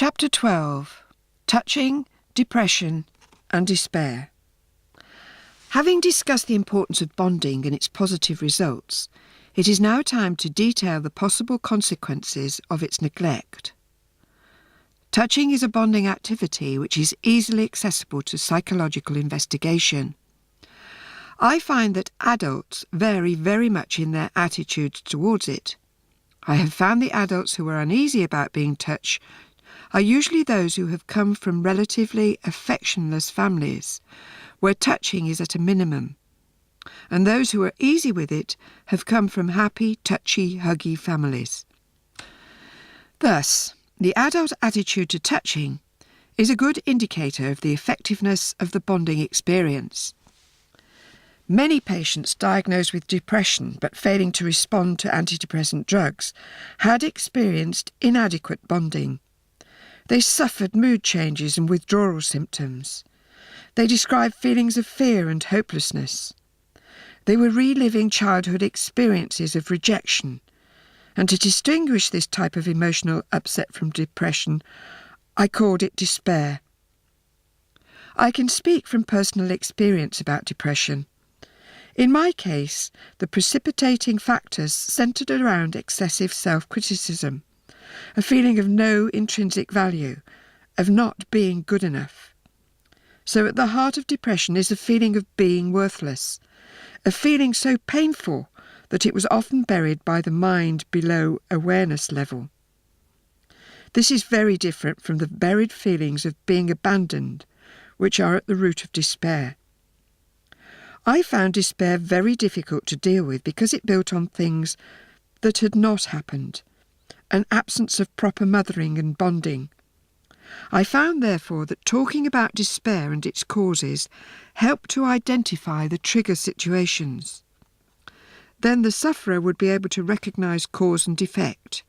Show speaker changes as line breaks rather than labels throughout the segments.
Chapter 12. Touching, Depression and Despair. Having discussed the importance of bonding and its positive results, it is now time to detail the possible consequences of its neglect. Touching is a bonding activity which is easily accessible to psychological investigation. I find that adults vary very much in their attitudes towards it. I have found the adults who are uneasy about being touched are usually those who have come from relatively affectionless families, where touching is at a minimum, and those who are easy with it have come from happy, touchy, huggy families. Thus, the adult attitude to touching is a good indicator of the effectiveness of the bonding experience. Many patients diagnosed with depression but failing to respond to antidepressant drugs had experienced inadequate bonding. They suffered mood changes and withdrawal symptoms. They described feelings of fear and hopelessness. They were reliving childhood experiences of rejection. And to distinguish this type of emotional upset from depression, I called it despair. I can speak from personal experience about depression. In my case, the precipitating factors centred around excessive self-criticism, a feeling of no intrinsic value, of not being good enough. So at the heart of depression is a feeling of being worthless, a feeling so painful that it was often buried by the mind below awareness level. This is very different from the buried feelings of being abandoned, which are at the root of despair. I found despair very difficult to deal with because it built on things that had not happened, an absence of proper mothering and bonding. I found, therefore, that talking about despair and its causes helped to identify the trigger situations. Then the sufferer would be able to recognise cause and effect,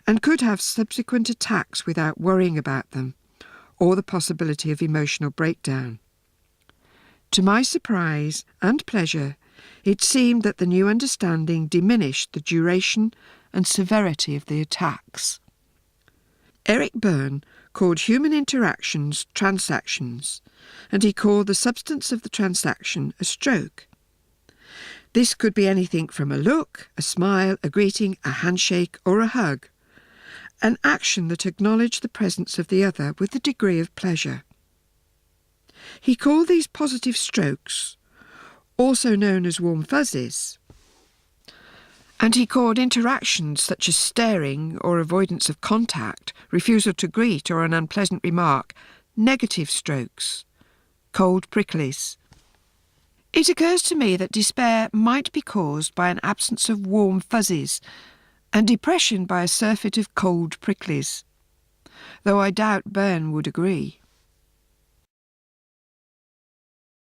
and could have subsequent attacks without worrying about them, or the possibility of emotional breakdown. To my surprise and pleasure, it seemed that the new understanding diminished the duration and severity of the attacks. Eric Berne called human interactions transactions, and he called the substance of the transaction a stroke. This could be anything from a look, a smile, a greeting, a handshake, or a hug, an action that acknowledged the presence of the other with a degree of pleasure. He called these positive strokes, also known as warm fuzzies, and he called interactions such as staring or avoidance of contact, refusal to greet or an unpleasant remark, negative strokes, cold pricklies. It occurs to me that despair might be caused by an absence of warm fuzzies and depression by a surfeit of cold pricklies, though I doubt Berne would agree.